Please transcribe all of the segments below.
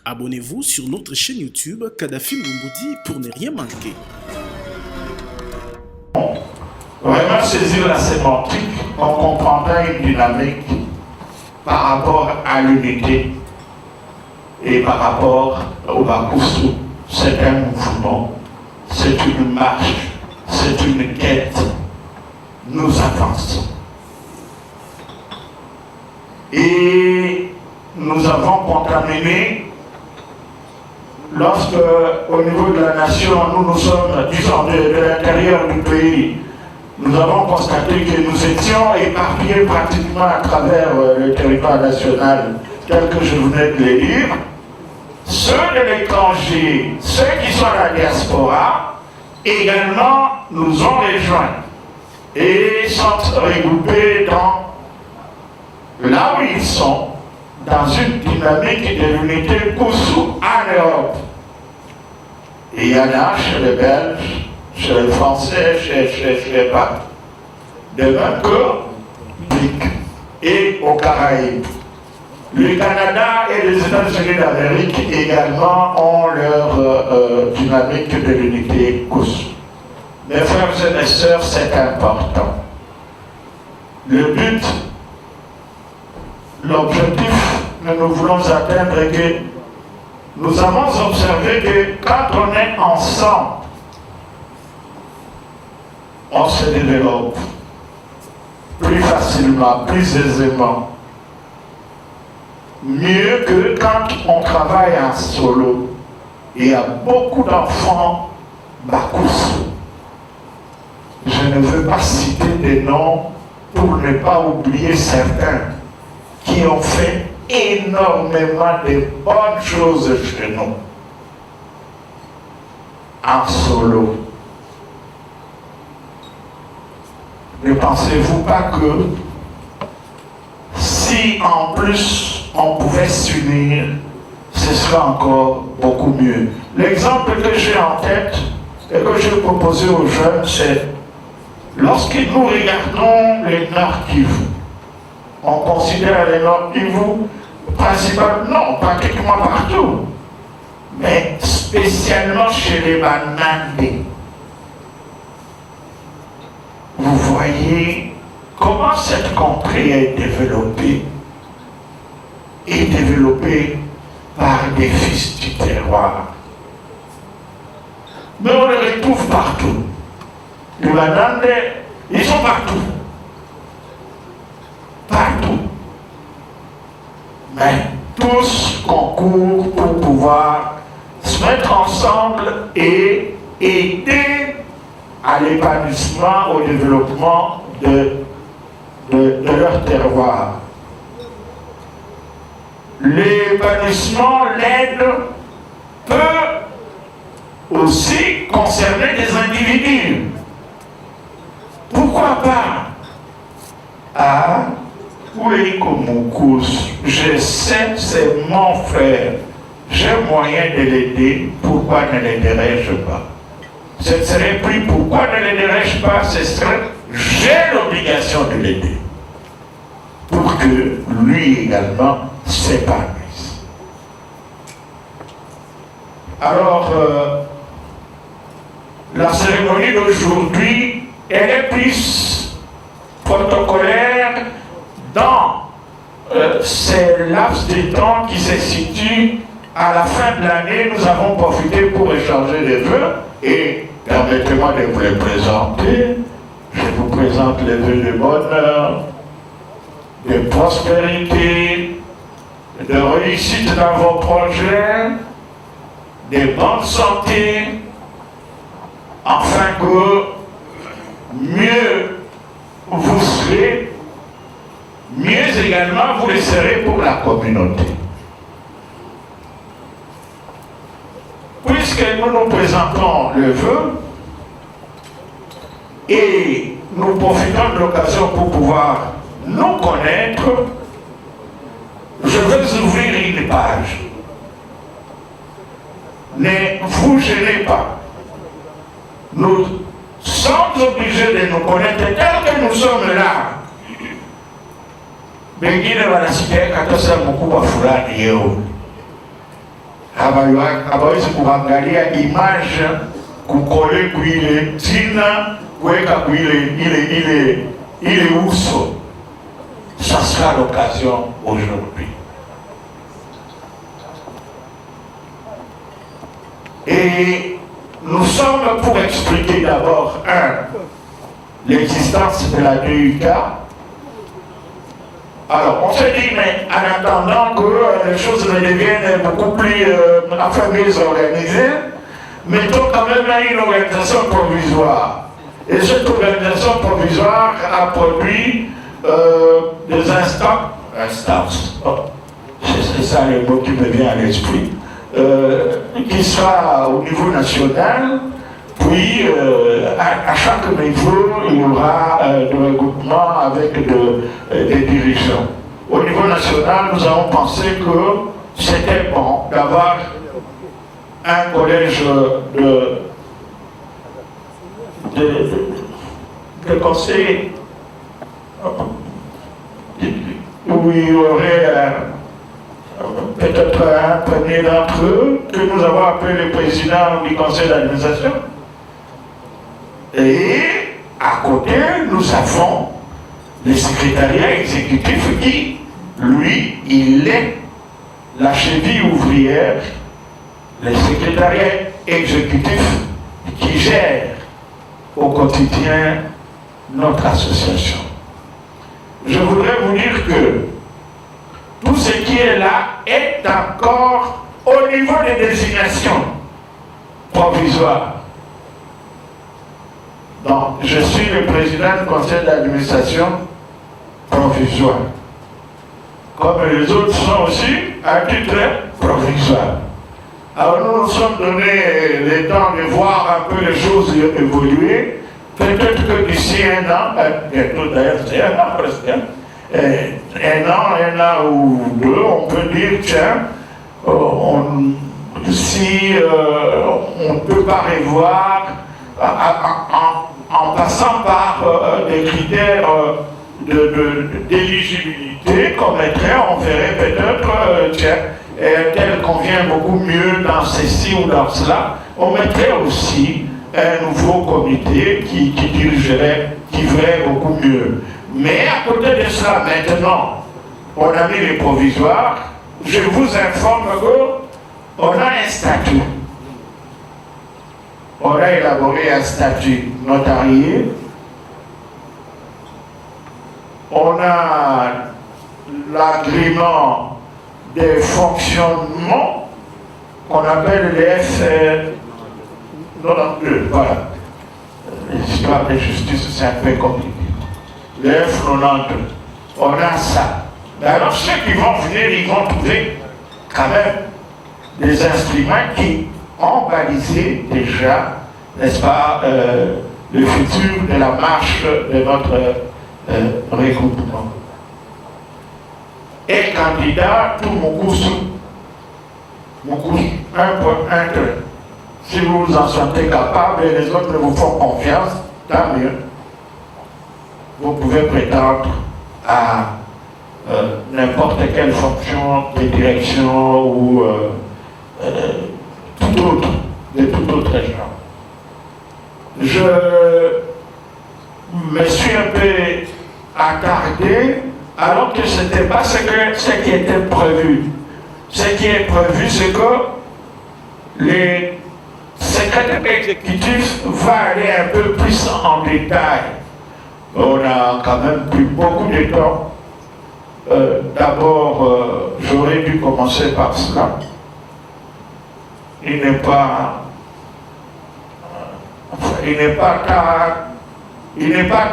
Abonnez-vous sur notre chaîne YouTube Kadhafi Moumoudi pour ne rien manquer. Vraiment saisir la sémantique, on comprendra une dynamique par rapport à l'unité et par rapport au Bakusu. C'est un mouvement, c'est une marche, c'est une quête. Nous avançons. Et nous avons contaminé lorsque, au niveau de la nation, nous sommes, disons, de l'intérieur du pays, nous avons constaté que nous étions éparpillés pratiquement à travers le territoire national, tel que je venais de le dire. Ceux de l'étranger, ceux qui sont à la diaspora, également nous ont rejoints et sont regroupés là où ils sont, dans une dynamique de l'unité Koussou en Europe. Et il y en a chez les Belges, chez les Français, chez les Papes, de même que et aux Caraïbes. Le Canada et les États-Unis d'Amérique également ont leur dynamique de l'unité Koussou. Mes frères et mes sœurs, c'est important. Le but, l'objectif que nous voulons atteindre est que nous avons observé que quand on est ensemble, on se développe plus facilement, plus aisément. Mieux que quand on travaille en solo. Il y a beaucoup d'enfants Bakusu. Je ne veux pas citer des noms pour ne pas oublier certains qui ont fait énormément de bonnes choses chez nous. En solo. Ne pensez-vous pas que si en plus on pouvait s'unir, ce serait encore beaucoup mieux. L'exemple que j'ai en tête et que j'ai proposé aux jeunes, c'est lorsque nous regardons les Nord Kivu, on considère les Nord Kivu principalement, non, pratiquement partout, mais spécialement chez les Banandé. Vous voyez comment cette contrée est développée par des fils du terroir. Mais on les retrouve partout. Les Banandé, ils sont partout. Partout. Mais tous concourent pour pouvoir se mettre ensemble et aider à l'épanouissement, au développement de leur terroir. L'épanouissement, l'aide peut aussi concerner des individus. Pourquoi pas? Ah, oui, comme je sais, c'est mon frère. J'ai moyen de l'aider, pourquoi ne l'aiderais-je pas? Ce ne serait plus pourquoi ne l'aiderais-je pas, ce serait j'ai l'obligation de l'aider. Pour que lui également s'épanouisse. Alors, la cérémonie d'aujourd'hui, elle est plus protocolaire dans ces laps de temps qui se situent à la fin de l'année. Nous avons profité pour échanger des vœux et permettez-moi de vous les présenter. Je vous présente les vœux de bonheur, de prospérité, de réussite dans vos projets, de bonne santé, afin que mieux vous serez, mieux également vous le serez pour la communauté. Puisque nous nous présentons le vœu et nous profitons de l'occasion pour pouvoir nous connaître, je vais ouvrir une page. Ne vous gênez pas. Nous sommes obligés de nous connaître tel que nous sommes là. Bengine wanasikia katosa mkubwa fulani yeo. hawawezi kuangalia image kukole kuile tina kuweka kuile uso. Ça sera l'occasion aujourd'hui. Et nous sommes pour expliquer d'abord, l'existence de la DUK. Alors, on se dit, mais en attendant que les choses ne deviennent beaucoup plus mieux organisées, mettons quand même une organisation provisoire. Et cette organisation provisoire a produit des instances, c'est ça le mot qui me vient à l'esprit, qui sera au niveau national, puis à chaque niveau il y aura des regroupements avec des dirigeants. Au niveau national, nous avons pensé que c'était bon d'avoir un collège de conseillers où il y aurait peut-être un premier d'entre eux que nous avons appelé le président du conseil d'administration. Et à côté, nous avons le secrétariat exécutif qui, lui, il est la cheville ouvrière, le secrétariat exécutif qui gère au quotidien notre association. Je voudrais vous dire que tout ce qui est là est encore au niveau des désignations provisoires. Donc, je suis le président du conseil d'administration provisoire. Comme les autres sont aussi à titre provisoire. Alors nous nous sommes donné le temps de voir un peu les choses évoluer. Peut-être que d'ici un an, bientôt d'ailleurs c'est un an presque, un an ou deux, on peut dire, tiens, si on ne peut pas revoir, en passant par des critères d'éligibilité qu'on mettrait, on verrait peut-être, tiens, tel convient beaucoup mieux dans ceci ou dans cela, on mettrait aussi un nouveau comité qui dirigerait, qui ferait beaucoup mieux. Mais à côté de cela, maintenant, on a mis les provisoires. Je vous informe qu'on a un statut. On a élaboré un statut notarié. On a l'agrément des fonctionnements qu'on appelle les F92. Voilà. L'histoire de justice, c'est un peu compliqué. Les F92. On a ça. Mais alors ceux qui vont venir, ils vont trouver quand même des instruments qui ont balisé déjà, n'est-ce pas, le futur de la marche de notre regroupement. Et candidat, tout Moukoussou, 1.1. Si vous vous en sentez capable et les autres vous font confiance, tant mieux. Vous pouvez prétendre à n'importe quelle fonction de direction ou tout autre, de tout autre genre. Je me suis un peu attardé alors que ce n'était pas ce qui était prévu. Ce qui est prévu, c'est que les secrétaire exécutif va aller un peu plus en détail. On a quand même pris beaucoup de temps. D'abord, j'aurais dû commencer par cela. Il n'est pas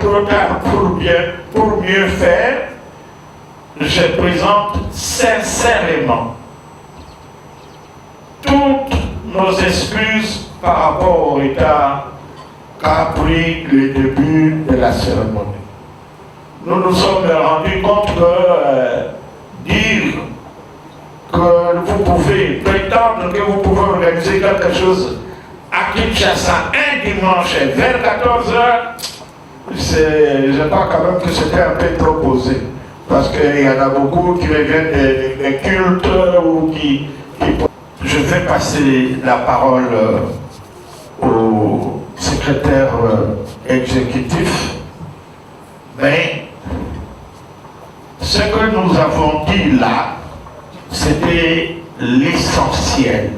trop tard pour mieux faire. Je présente sincèrement toutes nos excuses par rapport au état qu'a pris le début de la cérémonie. Nous nous sommes rendus compte que dire que vous pouvez prétendre que vous pouvez organiser quelque chose à Kinshasa un dimanche vers 14h, je crois quand même que c'était un peu trop posé. Parce qu'il y en a beaucoup qui reviennent des cultes ou qui je vais passer la parole au secrétaire exécutif, mais ce que nous avons dit là, c'était l'essentiel.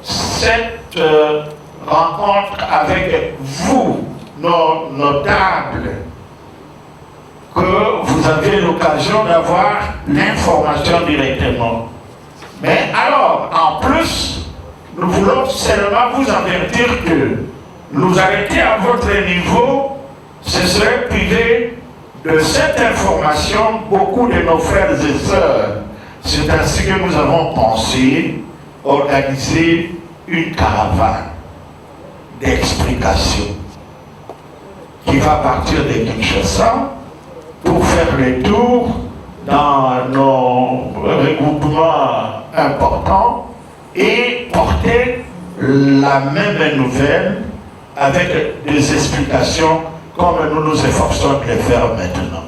Cette rencontre avec vous, nos notables, que vous avez l'occasion d'avoir l'information directement. Mais alors, en plus, nous voulons seulement vous avertir que nous arrêter à votre niveau, ce serait priver de cette information beaucoup de nos frères et sœurs. C'est ainsi que nous avons pensé organiser une caravane d'explication qui va partir de Kinshasa pour faire le tour dans nos regroupements importants et porter la même nouvelle avec des explications comme nous nous efforçons de le faire maintenant.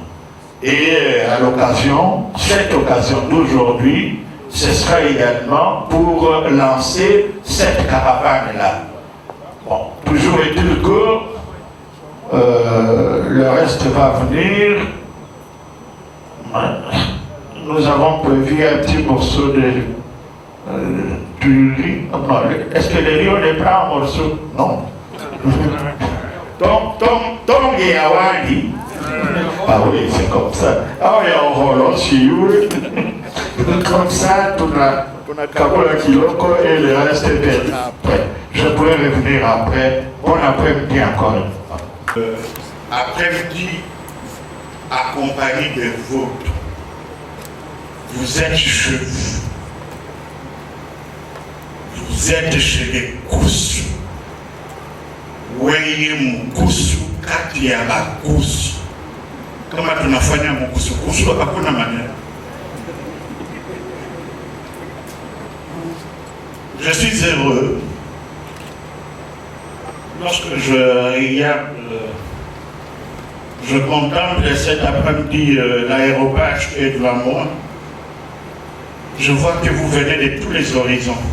Et à l'occasion, cette occasion d'aujourd'hui, ce sera également pour lancer cette caravane-là. Bon, toujours est-il que le reste va venir. Nous avons prévu un petit morceau de riz. Est-ce que le riz, on les prend en morceaux? Non. Tom et Awadi. Ah oui, c'est comme ça. Ah oui, on relance chez vous. Comme ça, tout la Kabola Kiloko et le reste est bien. Après, je pourrais revenir après. Bon après-midi encore. Après-midi, accompagné de vôtres. Vous êtes chez vous. Vous êtes chez les Koussou. Weye Moukousou, kati ya Bakoussou. Kama tunafanya Moukousou, hakuna maneno. Je suis heureux lorsque je regarde, je contemple cet après-midi l'aéropage qui est devant moi. Je vois que vous venez de tous les horizons.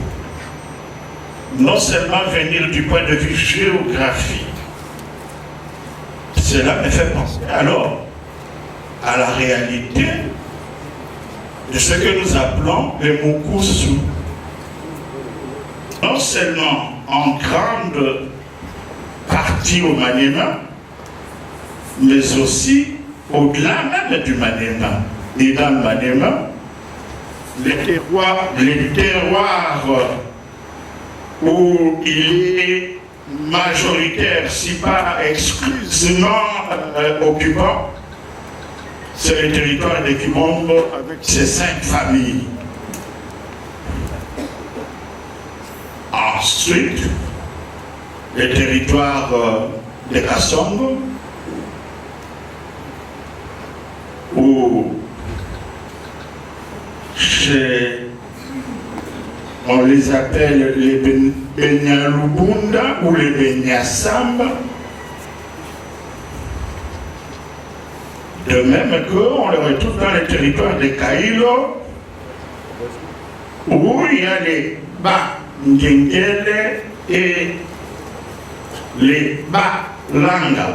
Non seulement venir du point de vue géographique, cela me fait penser alors à la réalité de ce que nous appelons le Moukousou. Non seulement en grande partie au Maniema, mais aussi au-delà même du Maniema. Et dans le Maniema, les terroirs où il est majoritaire, si pas exclusivement occupant, c'est le territoire de Kimombo avec ses 5 familles. Ensuite, le territoire de Kassongo, où on les appelle les Benyalubunda ou les Benyasamba. De même qu'on le retrouve dans le territoire de Kailo, où il y a les Ba-Ngengele et les Ba-Langa.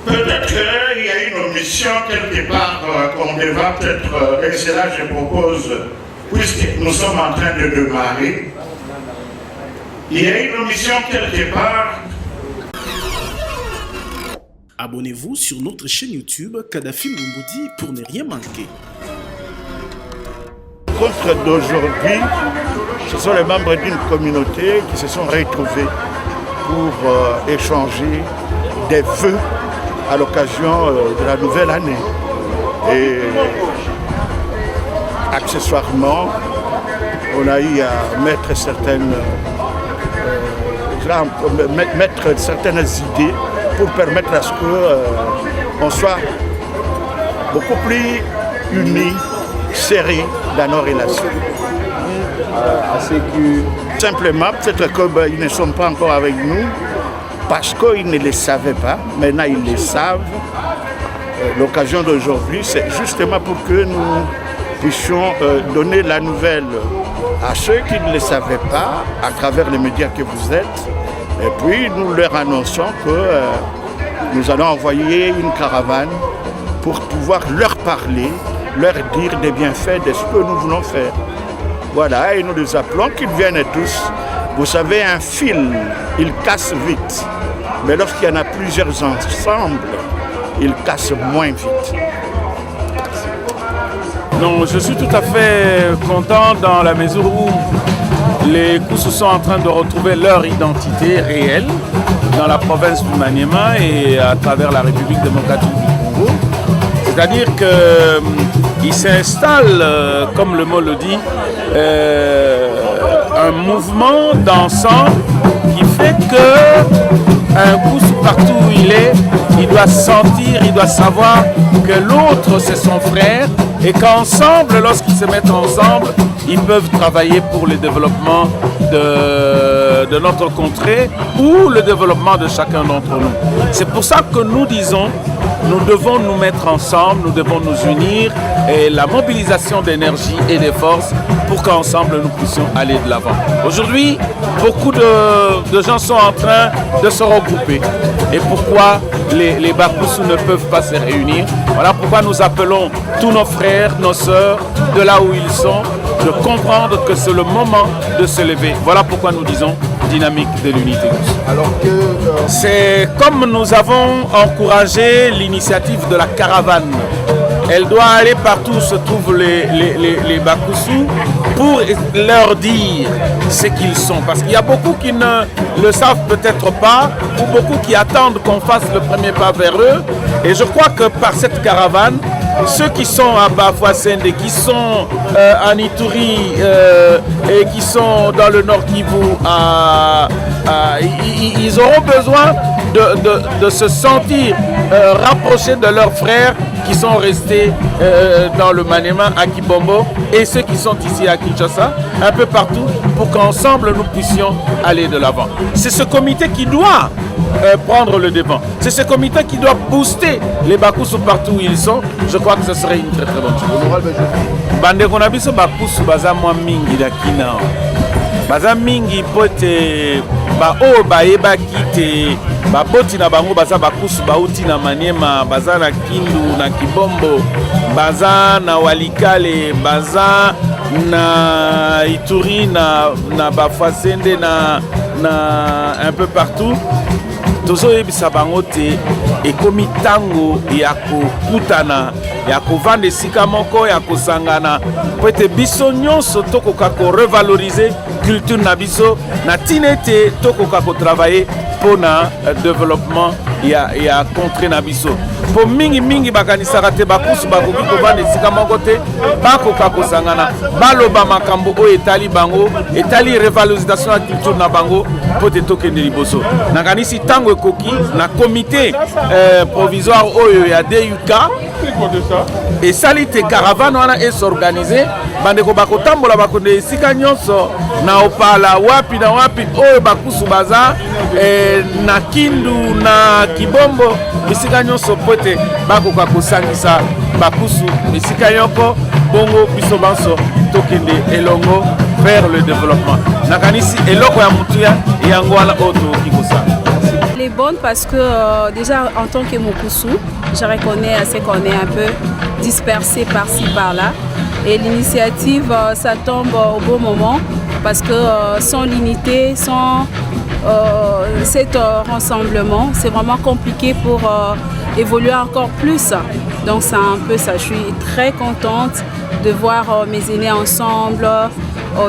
Peut-être qu'il y a une omission quelque part qu'on devra peut-être, et cela je propose, puisque nous sommes en train de démarrer, il y a une omission quelque part. Abonnez-vous sur notre chaîne YouTube Kadhafi Moumoudi pour ne rien manquer. La rencontre d'aujourd'hui, ce sont les membres d'une communauté qui se sont retrouvés pour échanger des vœux à l'occasion de la nouvelle année. Et accessoirement, on a eu à mettre certaines idées pour permettre à ce qu'on soit beaucoup plus unis, serrés dans nos relations. Simplement, peut-être qu'ils ne sont pas encore avec nous parce qu'ils ne le savaient pas. Maintenant, ils le savent. L'occasion d'aujourd'hui, c'est justement pour que nous puissions donner la nouvelle à ceux qui ne le savaient pas à travers les médias que vous êtes. Et puis nous leur annonçons que nous allons envoyer une caravane pour pouvoir leur parler, leur dire des bienfaits de ce que nous voulons faire. Voilà, et nous les appelons qu'ils viennent tous. Vous savez, un fil, il casse vite. Mais lorsqu'il y en a plusieurs ensemble, il casse moins vite. Non, je suis tout à fait content dans la mesure où les Kousous sont en train de retrouver leur identité réelle dans la province du Maniema et à travers la République démocratique du Congo. C'est-à-dire qu'il s'installe, comme le mot le dit, un mouvement d'ensemble qui fait qu'un Koussou partout où il est, il doit sentir, il doit savoir que l'autre c'est son frère et qu'ensemble, lorsqu'ils se mettent ensemble, ils peuvent travailler pour le développement de notre contrée ou le développement de chacun d'entre nous. C'est pour ça que nous disons, nous devons nous mettre ensemble, nous devons nous unir et la mobilisation d'énergie et de forces pour qu'ensemble nous puissions aller de l'avant. Aujourd'hui, beaucoup de gens sont en train de se regrouper. Et pourquoi les Bakoussous ne peuvent pas se réunir? Voilà pourquoi nous appelons tous nos frères, nos sœurs, de là où ils sont, de comprendre que c'est le moment de se lever. Voilà pourquoi nous disons dynamique de l'unité. Alors que c'est comme nous avons encouragé l'initiative de la caravane. Elle doit aller partout où se trouvent les Bakoussous pour leur dire ce qu'ils sont. Parce qu'il y a beaucoup qui ne le savent peut-être pas ou beaucoup qui attendent qu'on fasse le premier pas vers eux. Et je crois que par cette caravane, ceux qui sont à Bafouassende, qui sont en Ituri et qui sont dans le Nord Kivu, ils auront besoin de se sentir rapprochés de leurs frères qui sont restés dans le Maniema, à Kibombo, et ceux qui sont ici à Kinshasa, un peu partout, pour qu'ensemble nous puissions aller de l'avant. C'est ce comité qui doit prendre le devant. C'est ce comité qui doit booster les Bakoussous partout où ils sont. Je crois que ce serait une très très bonne chose. Bande konabiso Bakoussou baza mwa mingi dakina. Baza mingi pote ba o ba eba kite ba boti na bango baza Bakoussou bauti na Maniema, baza na Kindu na Kibombo, baza na Walikale, baza na Ituri na Bafouassende na un peu partout. Tozoyebisa bango te ekomi tango ya kokutana ya kovanda esika moko ya kosangana po ete biso nyonso tokoka korevalorize culture na biso na ntina ete tokoka kotravaille mpo na développement ya contrée na biso. Po mingi bakanisaka te Bakoussou bakoki kovanda esika moko te, bakoka kosangana baloba makambo oyo etali bango, etali revalorisation ya culture na bango mpo te tokende liboso. Nakanisi ntango ekoki na comité provisoire oyo ya DUK esali te caravane wana esorganize bandeko bakotambola bakonde esika nyonso na opala wapi na wapi oyo Bakoussou baza na Kindu na Kibombo esika nyonso po ete bakoka kosangisa Bakoussou esika yoko bongo biso banso tokende elongo vers le développement. Nakanisi eloko ya mutuya yango wana oto kikosa. Elle est bonne parce que déjà en tant que Mokoussou, je reconnais assez qu'on est un peu dispersé par-ci par-là. Et l'initiative, ça tombe au bon moment parce que sans l'unité, sans cet rassemblement, c'est vraiment compliqué pour évoluer encore plus. Donc c'est un peu ça. Je suis très contente de voir mes aînés ensemble,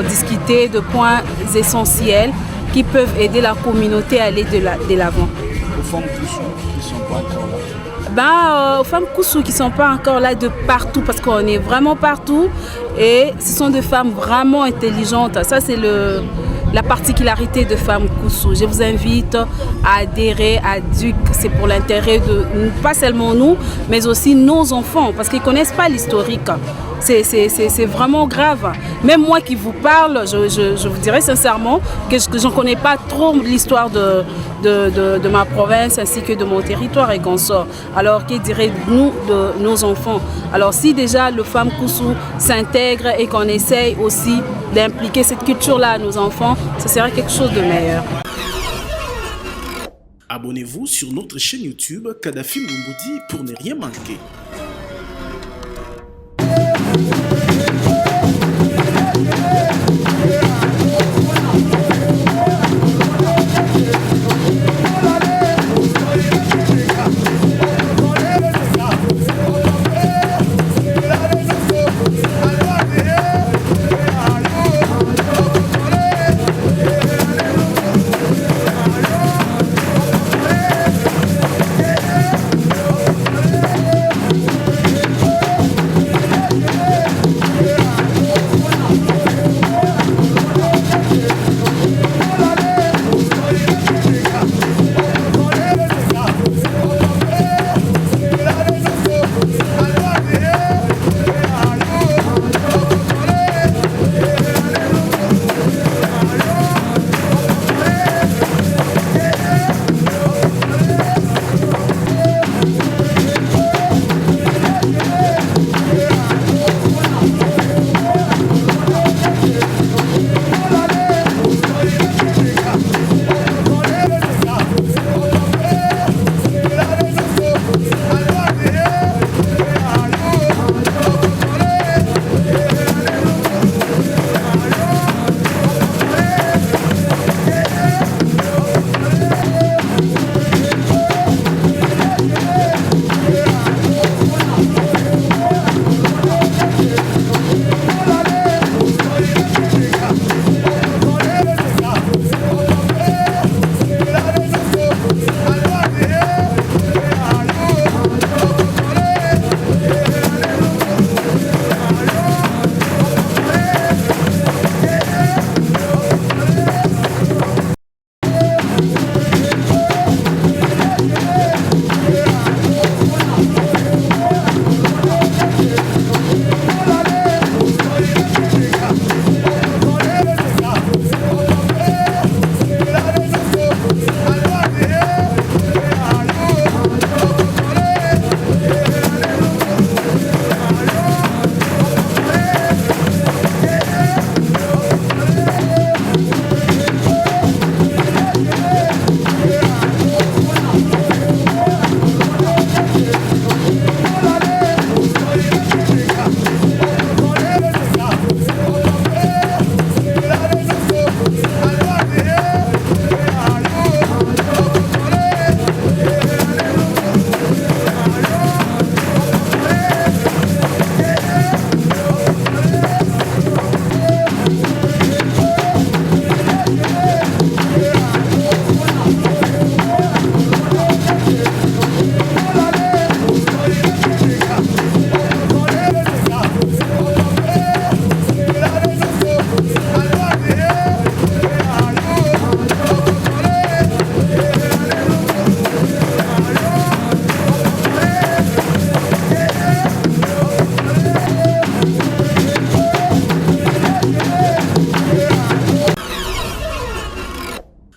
discuter de points essentiels qui peuvent aider la communauté à aller de l'avant. Aux femmes Koussou qui ne sont pas encore là. Aux femmes Koussou qui ne sont pas encore là de partout, parce qu'on est vraiment partout et ce sont des femmes vraiment intelligentes. Ça, c'est la particularité de femmes Koussou. Je vous invite à adhérer à DUC. C'est pour l'intérêt de pas seulement nous, mais aussi nos enfants, parce qu'ils ne connaissent pas l'historique. c'est vraiment grave. Même moi qui vous parle, je vous dirais sincèrement que je ne connais pas trop l'histoire de ma province ainsi que de mon territoire et consort. Alors, que diraient-nous de nos enfants? Alors, si déjà le Femme Koussou s'intègre et qu'on essaye aussi d'impliquer cette culture-là à nos enfants, ce serait quelque chose de meilleur. Abonnez-vous sur notre chaîne YouTube Kadhafi Moumoudi pour ne rien manquer.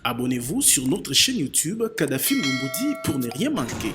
Abonnez-vous sur notre chaîne YouTube Kadhafi Moumoudi pour ne rien manquer.